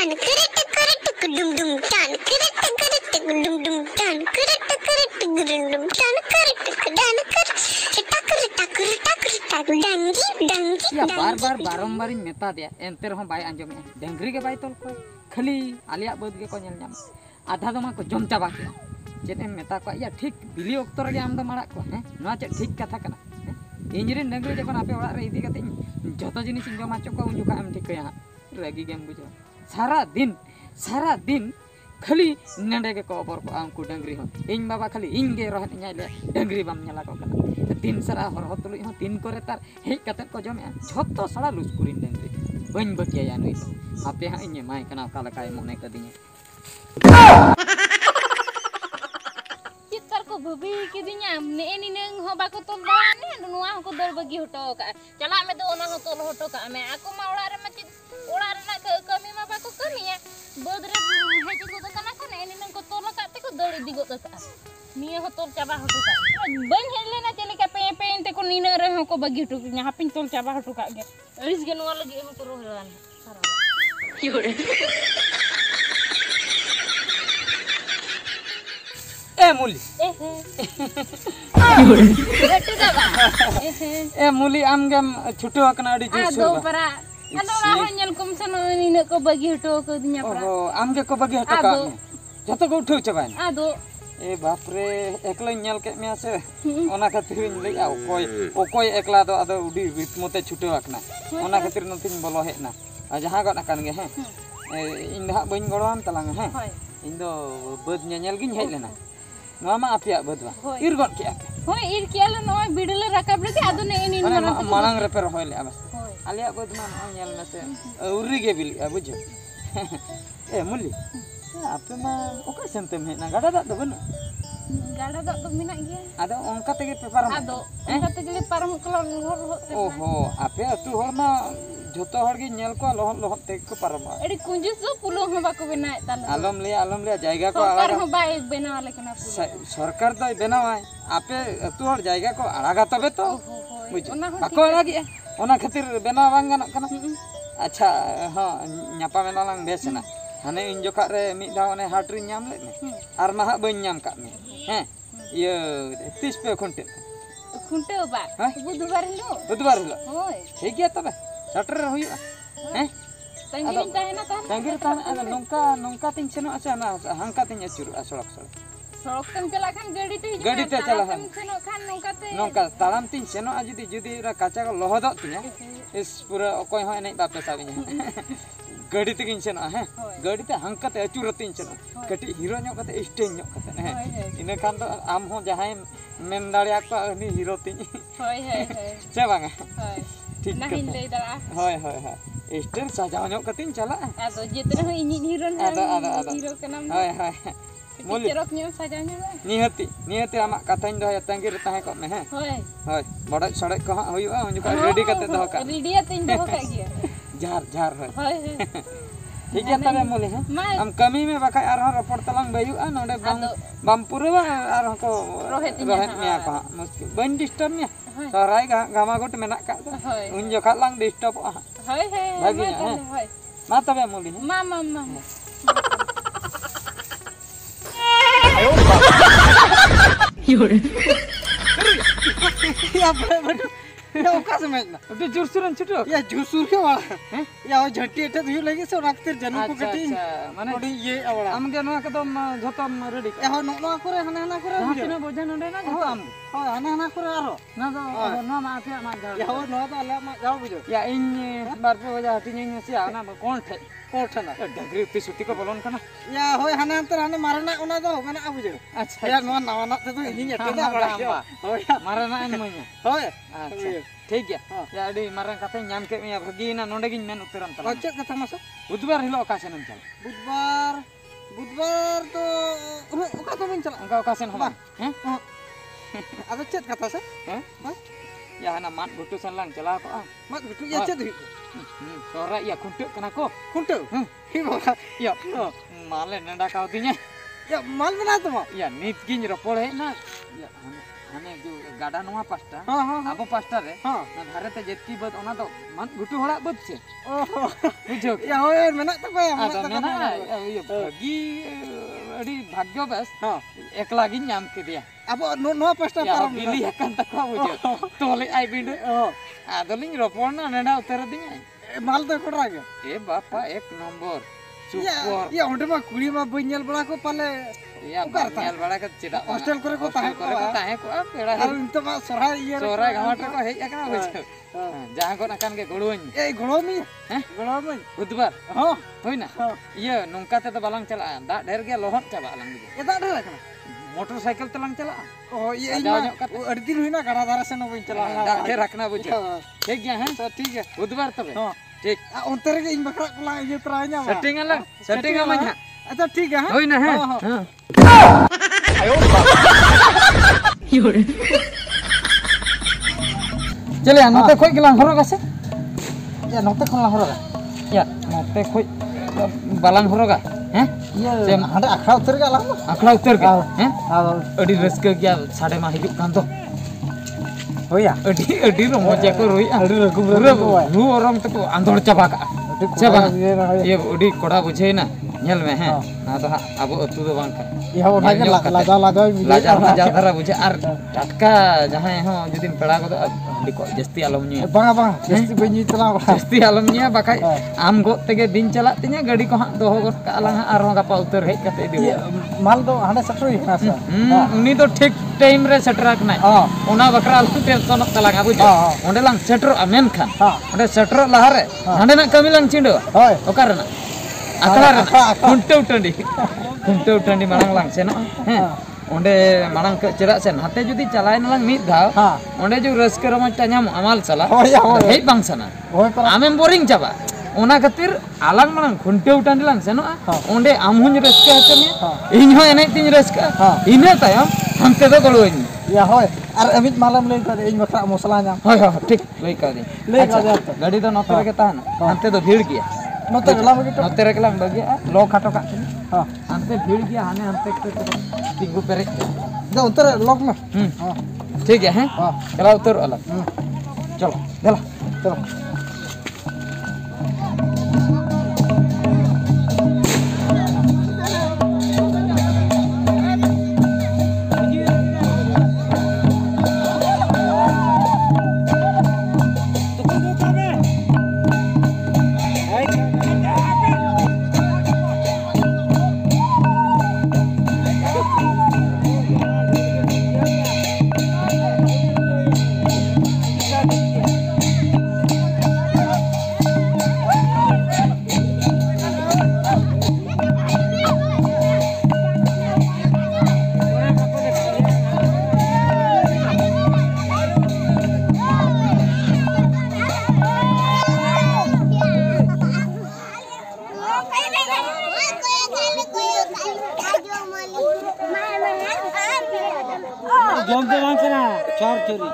tan keritik dum dum tan keritik dum dum tan keritik dum tan keritik dan tak dangi या बार-बार बारंबार मेता दिया एंते रहो बाय आंजमे डंगरी के बाय तोल को खाली आलिया बद के को नेल नाम आधा दमा को जम चाबा के चेत एम मेता को या ठीक बिली ओक्तो रे आम द माड़ा को हैं नवा चे ठीक कथा कना इंजरिन डंगरी जखन आपे ओड़ा रे इदी कते जतो जिनिस जमा चको उन जुका एम ठीक या रागी गेम बुझो सारा दिन खाली नंडे के कबर को आम को डंगरी हो इन बाबा खाली इन गे रहत न्याले डंगरी बाम नेला को कना दिन सारा हर हतुलि हो दिन करे तार हेज कते को जमे झोतो सारा लुसकुरिन डंगरी बन बकिया या नई तो आपे हा इने माय कना काला काय मने कदिने चित्तर को भबी किदिnya ने निनंग हो बाको तोल दाने नुवा को दर बगी हटो का चला में तो ओना हो तोल हटो का में आको मा ओड़ा रे मचित ओड़ा रे ना कमी मा बाको कमिया बद रे हेज को तो कना को ने निनंग को तोल का ते को दड़ी दिगो का निया हो तोल चाबा हटो का बन हेले ना चले का पे पे ते को निन रे हो को बगी हटो nya hapin तोल चाबा हटो का गे अरिस गे नुवा लगी हो को रोहलान सारा योरे ए मूली ए मूली आम गम छुटो कना अडी जोर दो परा अलो राहो नेल कुम सनो निन को बगी हटो को दिया परा ओ आम के को बगी हटो का जतो को उठो चबाइन आदो ए बाप रे एकला नेल के मे से ओना खातिर ले आ ओकोय एकला दो आदो उडी रितमते छुटो आकना ओना खातिर नथिन बोलो हेना आ जहां गड आकन गे हे इन हा बइन गड़ोम तलांग हे इन दो बद नेल गिन हेज लेना नवा मा आपिया बदवा इर गड के आके होय इर केला नय बिडले राकाब रे आदो ने इन मालांग रे पे होय ले आबस आलिया बद मा नेल में से उरी गे बिली बुझो ए मुली आपे मा ओका सेंते में ना गाडा दा बन गाडा दा तो मिना गया आदो ओंका तेगे पेपर आदो ओंका तेगे पारम कलो लोहर ओहो आपे अतु हर मा जोतो हर गे नेल को लोहर ते को पारम एडी कुंजिस जो पुलो हम बाको बनाय ताल आलम ले जायगा को सरकार हम बाय बनावा लेकना पुलो सरकार तो बनावाय आपे अतु हर जायगा को आड़ागा तबे तो बुझ बाको आड़ागी ओना खातिर बनावा बांग गन कना अच्छा हां न्यापा मेना लांग बेसना हाने इन जोखा रे मिद दाव ने हाटरी न्याम ले में आर मा बन न्याम का में हैं ये 30 पे खुंटे बा बुधवार हिलो होय ठीक गया तबे सटर हुआ हैं तंगिर ताहेना तंगिर ताहेना नोंका तिन सेनो अच्छा ना हंका तिन अचुर सड़क तम चला खान गाड़ी ते चला खान सेनो खान नोंका ताराम तिन सेनो जुदी काचा को लोहदो तिया इस पूरा कोई हो नहीं बापे साबिन गाड़ी ते किन सेनो हैं गाड़ी ते हंका ते अचुर तिन सेनो कटी हीरो न्यो कते स्टेज न्यो कते हैं इने खान तो आम हो जहां मेन दाड़िया को नि हीरो तिन होय से बांगा होय ठीक नहीं ले दरा होय स्टेज सजाव न्यो कतिन चला आदो जितने हो इनी हीरो कना होय मोली चरक न्यो सजाव न्यो निहती आमा कथाñ दो तंगिर ताहे को में हैं होय बड़ा सड़क को हुआ उन का रेडी करते दो का रेडी तिन दो का गया झार होय ठीक है तबे मोली हैं हम कमी में बखा आर रपड़ तलांग बयु नोडे बम पुरवा आर को रोहित मिया को मुश्किल बन डिस्टर्ब में सराय गामा गोट मेना का उन जो खालांग डिस्टर्ब होय भागी हैं मा तबे मोली मा योरे या बड़ या ओका समय ना तो जुरसुरन छुटो या जुरसुर के वाला हैं या झट्टी एटे दुई लगे से नाकतिर जनु को कटी माने ओडी ये आवड़ा आम के नवा कदम झतम रेडी या हो नवा करे हना करे हाथिना बोझा नडे ना झतो आम हो हना करे आरो ना तो नवा मा आफिया मा जाओ या हो नवा तो अल्लाह मा जाओ बुझो या इन बार पे बोझा हटिने सिया ना कोन थे कोठना डगरी उती सुती को बोलन कना या होय हना अंतर हने मारना उना दो माने आ बुझो अच्छा या नवा नवा ना तो इनी एटे दा बड़ा होय मारना इन मय होय अच्छा ठीक गया या अडी मारन कथा नाम के मिया भगी ना नोंडे गिन मेन उत्तरम तला अच्छा कथा मासा बुधवार हिलो ओकासेन हम चल बुधवार तो ओका तो मन चल ओका ओकासेन हम हैं अब चेत कथा से हैं या ना मात गुटू सन लांग चला को मात गुटू या चेत सोरा या खुंटू कना को खुंटू ही बाबा या माले नंडा काव दिnya या माल बना तो या नीत गिन रपोड़ है ना या हने गाडा नोआ पास्टा हां हां अब पास्टा रे हां ना धारे ते जेतकी बद ओना दो मन गुटू हड़ा बद छे ओहो बुझो या होय मेना तो कोया आदा मेना ये भागी अड़ी भाग्य बस हां एकला गिन नाम के दिया अब नो पास्टा या परम गिली हकन तक बुझो तोले आई बिंड आदलिंग रोपण ना नेडा उतर दिया माल तो कोडरा के ए बापा एक नंबर सुपर या ओंडे मा कुड़ी मा बइनल बड़ा को पाले या बाल बड़ा के चिदा हॉस्टल करे को ताहे को पेड़ा और इंत मा सोरा ये सोरा घाट को हेज अकना बुझो जहां को अकन के गोड़ोñ ए गोड़ो मी हैं गोड़ो मी बुधवार हां होइना ये नोंका ते तो बालांग चला दा ढेर गया लोहन चाबा लांग ए दा ढेर कना मोटरसाइकिल तलांग चला ओ ये अड़ी दिन हुई ना गड़ा दारा से न बइन चला दा ढेर रखना बुझो ठीक गया हैं तो ठीक है बुधवार तबे हां ठीक अंतर के इन बकरा को ला ये तराया सेटिंग अलग सेटिंग में अच्छा ठीक है होइना है हां चले नोते खोय गलांग हरोगा से या नोते खला हरोगा या नोते खोय बालांग हरोगा हैं ये हंडे अखड़ा उतर गया लाम अखड़ा उतर के हैं हां अडी रस्क गया साडे मा हिजुक कान तो होया अडी रोमजा को रोई अडी रू ओरम तको आंदोड़ चाबा का चाबा ये अडी कोड़ा बुझे ना नेल में हैं ना तो अब अतु दो बांग या ओना के लाजा धरा बुझे आर टटका जहां हो जदिन पेड़ा को अडी को जस्ती आलम नी बांगा बांगा जस्ती बनी चला जस्ती आलम नी बाकाय आम गो तेगे दिन चला तिnya गाड़ी को हां दोहो गो का आलंग आर गपा उतर हेज कते दी माल दो हंडे सटरोई ना सा उनी तो ठीक टाइम रे सेटराक ना ओना बकरा अलतु टेंशन तलांगा बुझो ओंडे लांग सेटर अमेन खान ओंडे सेटर लहारे हंडे ना कमी लांग चिंडो होय ओकर ना अकला रे कुंटे उटंडी मांग लांग सेनो हैं ओंडे मांग के चेरा से नाते जुदी चलाय नलांग मिद धाव ओंडे जो रस्कर मा टा냐म अमाल चला हेज बांग सना आमेम बोरिंग चाबा ओना खातिर आलांग मांग कुंटे उटंडी लांग सेनो ओंडे आमहुन रस्के हते इन हो एने तिन रस्के इने तायम हमते दो गळोइन या होय और अमित मालम ले कर इन बकरा मसला ना होय हो ठीक लई का दे ले का दे गाड़ी तो नोते के तान हमते तो भीड़ गया नोते गलाम के नोते रे गलाम बगिया लो खाटो का हां हमते भीड़ गया हाने हमते तिंगु पेरे दो उतर लॉक में हां ठीक है हैं हां चला उतर अलग चलो चलो चलो जम दे मांग ना चार चोरी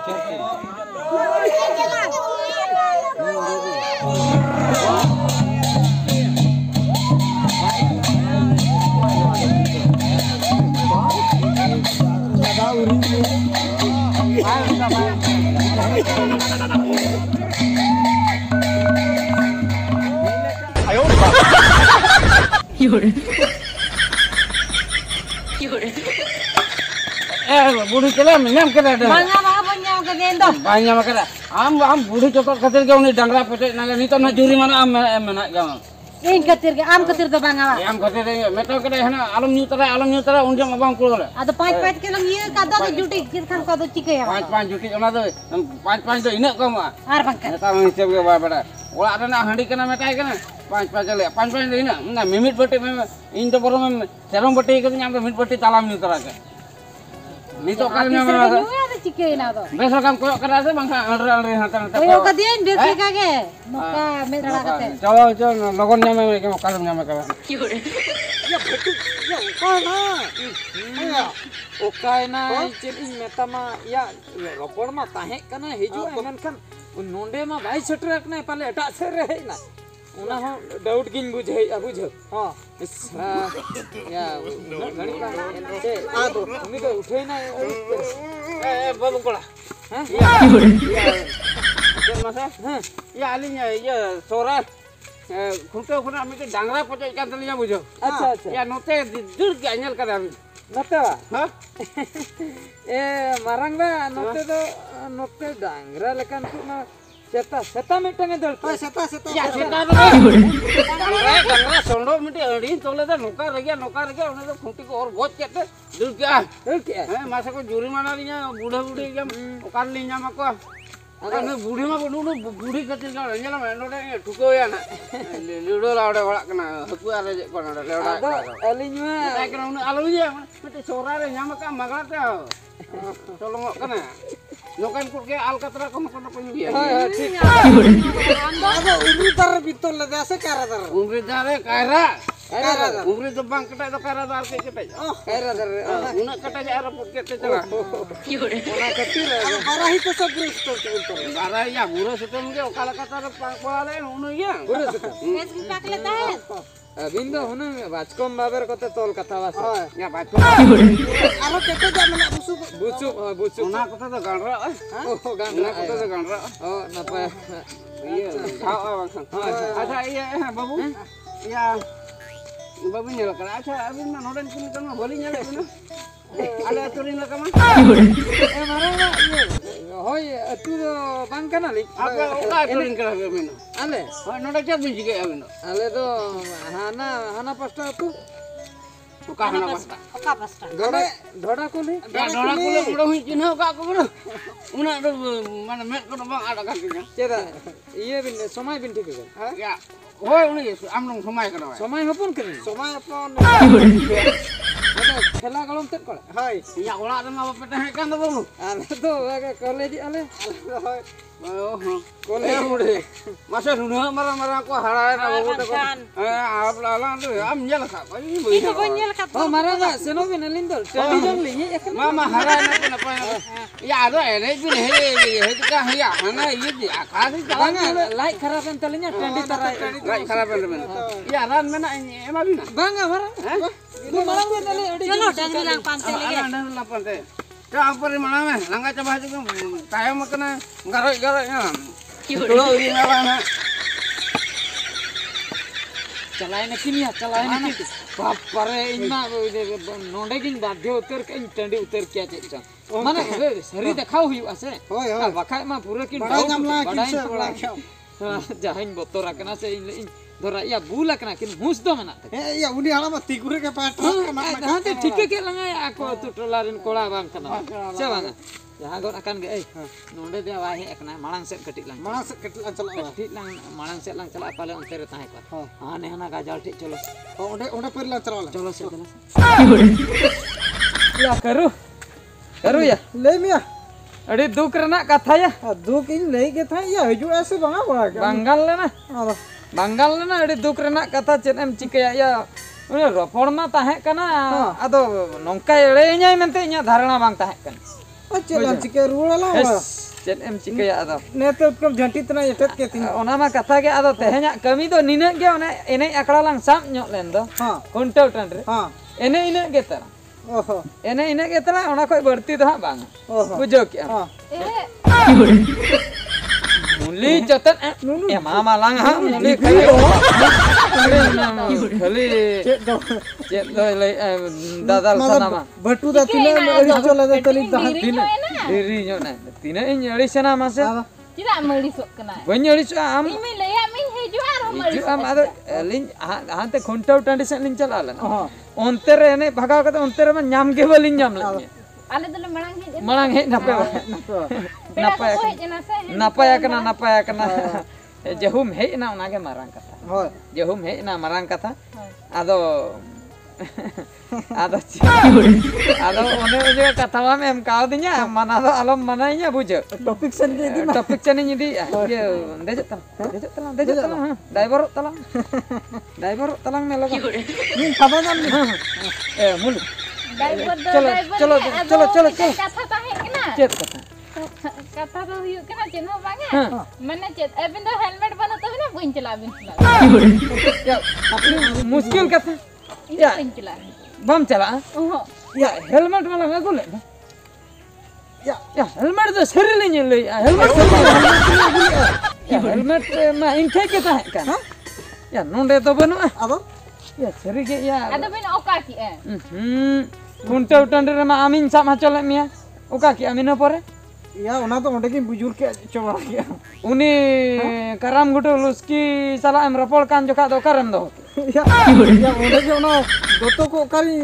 बुढ़ी चला नाम करे बांगा बांगा बन्या के गेंदो बांगा करे आम बुढ़ी चोकर खातिर के उनी डंगरा पेटे नागे नी तो ना जुरी माना आम मेना गा इन खातिर के आम खातिर तो बांगा आम खातिर मेटो करे हना आलम न्यू तरा उनजे मबाम कुल आदो 5 किलो ये का दो जुटी किर खान का दो चिके 5 जुटी ओना दो 5 दो इने कम आर बांका नेता हिसाब के बड़ा ओला रना हंडी कना मेटाय कना 5 चले 5 दो इना ना मिमिट बटे में इन तो बरो में सेरम बटे के हम मिमिट बटे तालाम न्यू तरा के नी तो कर में न्यू चिके ना दो बेसर काम कोय करा से बंका अड़रे हाथ ओयो का दिन बेस के कागे मक्का मेरा कते चलो चलो लगन न्यामे में के कालम न्यामे करा ओकाय ना चेल इन मेतामा या रोपड़ मा ताहे कना हिजु एमन खान नोंडे मा भाई सेटर कना पाले एटा से रहे ना उना हो डाउट गिन बुझे बुझो हां या घड़ी का से आ दो उनी तो उठे ना ए बाबू कोड़ा हां masa ya alinya ya sore khunte khuna ami ke dangra pocok ikan telinya bujo अच्छा ya note dur ge anyel kada ami नते ha ए मारंग बा नते डांगरा लेकिन ना सेता मिटंगे दल सेता ya seta dangra sondo miti adi tole da noka regia one to khunti ko or boj kete dur ke masa ko juri mana linya budha budi jam okar linya mako Ana budi mah budi kecil kan nyala main node tuko ya na lido la ode wala kena haku are je kono ode ada alinya ta kena unu alu je mate sora re nyama ka magala ta tolong kana nokan ku ke alcatra kono kono pengi ya ठीक ada umri tar bitol le dase kara tar umri dare umri to bang keta to kara dar ke keta kara tar una keta ja ara put ke tera ona ketir barahi to सब तो bara ya buro setem ge okala kata pang bolale unu ya buro setem Guys, pakai letak. बिंदो हुन बाचकम बाबर कते तोल कथा वास ya bacu आरो केते जा मने बुसु una kata to ganra ओ गान una kata to ganra O नपा iya kau acha iya babu ya babu nyala kana acha abin na noden kini kan boli nyala abin ada aturin la kama ए मारा ये होय तू बांग kana ली apa oka aturin kara abin आले hoy noda cha biji ke abin आले तो हाना पास्ता तू oka hana pasta Oka pasta. ढोडा कोली ya dora kule udah hui cina oka aku bro una do mana met ko bang ada kakinya चेदा ये बिन समय बिन ठीक है ya hoy uni amnong somai kana समय हपन करी समय अपन खेला गलम तक कोले हाय ya ola ada ngapa petah kan to babu आले तो कॉलेज आले oh kole udah masa dulu marah-marah aku harai na babu to apla tu am nyala ka ini Itu konyol kata. ओ मारा ना सेनो बिन लिंदल टेलीजन लिये एक mama harai na apa ya ada ene bin he ka ya hana ini di akari jalan बांगा light खराब है तलिnya टेंडी तराई Gak kharapan teman. Ya ran mana ini emang bina. बांगा मारा lu malang gue tali Jono dan bilang pantai lagi. Ada lapan teh. Ya apa di mana mah? Langga coba aja kan. Kayak makna garoi-garoinya. Tulo ini apa na? चलाने की नहीं चलाने की बाप रे इन्ना नोंडे की बाध्य उतर के टेंडी उतर क्या चेचा माने सरी दिखाओ हुई ऐसे होय होय बखाय मा पूरा की बड़ा जमला किसे बड़ा जाहिन बोतरा कना से इन धरा या बुला कना कि हुस दो मना ए या उनी हाला मा तिगुरे के पाट हां ते ठीक के लंगा आको तु टोलारिन कोड़ा बांग कना से बांगा यहाँ गो akan ge नोंडे दे वाही एकना मांग से कटिक lang चला कटिक lang मांग से lang चला पाले onte re tahe par हां ने हना गाजल ठीक चलो ओंडे पर lang चलो से या करू या ले मिया अरे दुख रना कथा या दुख इन ले के था या हजू ऐसे बंगा बड़ा बंगाल लेना अरे दुख रना कथा चेत एम चिकया या उनी रफोड़ मा ताहे कना अदो नोंका एड़े न्याय मेनते इnya धारणा बांग ताहे कन चेला चिके रुळला चेत एम चिकया अदो नेते कम झंटी तना एटत के तिन ओना मा कथा के अदो तेहेnya कमी दो निने के ओने एने अकड़ा lang साम ᱧᱚᱜ len do हां कुंटल टन रे हां एने इने के तरा ओहो एने इने के तरा ओना कोई बढ़ती तो हां बांग ओहो बुझो के हां मुली जतन ए मामा lang ha मुली खाली चेत दो ले दादा sana ma बटू दा तिले अड़ी चला दा तली diri ᱧᱚᱜ ना तिने इन अड़ी sana ma se Tidak melisuk kena. बनि अड़ी am Ini leyak mi hijau arah melisuk. am ado लिन हाते खुंटाव टांडी से लिन चला लन onte re ne bhagaw kate onte re ma nyam ge balin nyam le Ale dulu menang malang he nape napaya kana jahum he na onage marang katha hoy jahum he na marang katha ado one je katha ma em kaw dinya mana do alom manainya bujo topik sen idi ye dejot talang driver talang melo ni khabanan mulu चलो Kata tahe kena. चेत कथा Kata tu yuk kena cina banget. Mana cet? Even dah helmet bana tu na बन चला बिन चला या अपनी मुश्किल कथा या बन चला बम चला ओहो या हेलमेट वाला ना बोले या हेलमेट तो शरीर नहीं ले हेलमेट में इनके के ता है का या नोंडे तो बनु अब या शरीर के या ada bin oka ki Kunte उटंडे रे मा आमिन सा मा चले मिया ओका की आमिन परे या ओना तो ओंडे की बुजुर्ग के चोबा गया उनी कराम गुटे लुस्की साला एम रपोल कान जोका दो करम दो या ओंडे के ओना दोतो को कारी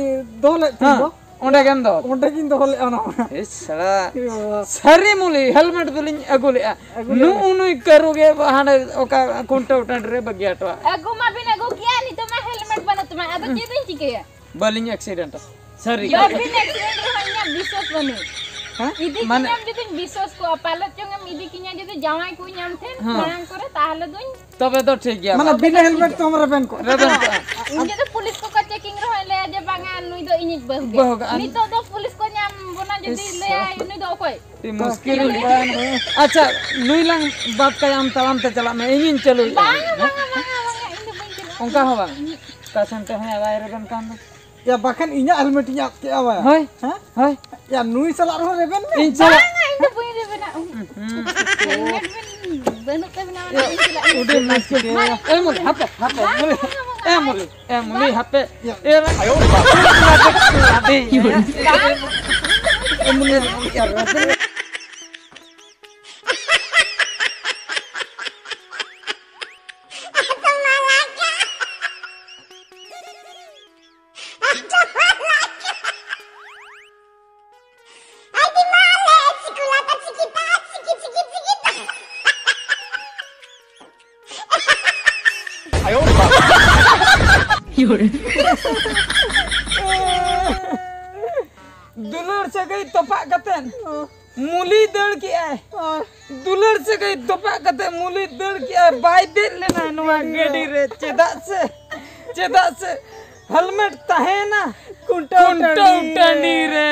दो ले दो ओंडे गेम दो ओंडे किन दो ले ओना ए साला सरी मुली हेलमेट दुलिन अगुले नु उनु करोगे हाने ओका कुंटे उटंडे रे बगिया तो aku ma bin aku kiya ni to ma helmet banat ma ada chedin chike ya बलिंग एक्सीडेंट सरी yo bin accident hanya bisos banu idi kinyam jodi bisos ko apalot jongam idi kinya jodi jawai ko nyam then marang kore tahale duñ तबे तो ठीक गया माने बिना helmet तो हमरा पेन को इन जदि पुलिस को का चेकिंग रहले जे बांगा नुई दो इनिक बहु नि तो दो पुलिस को nyam bona जदि ले आय नुई दो कोई ती मुश्किल बयान अच्छा नुई लंग बात का हम तमाम ते चला मैं इंजन चलो बांगा इन बन चला उनका होवा का संते है आवाय रेबन काम या बखन इnya हेलमेट इnya के आवा होय हां होय या नुई सला रो रेबन इन चला बांगा इन बन रे बना helmet bin banu ka bina wana इन चला उडे मुश्किल ए मुली हापे ए मुली हापे ए आयो अबे ए मुली यार दुलर से गई तोपा कतेन मूली दड़ की आए दुलर से गई तोपा कते मूली दड़ की आए बाय दे लेना नवा गाड़ी रे चेदा से हेलमेट तहे ना कुंटा उटंडी रे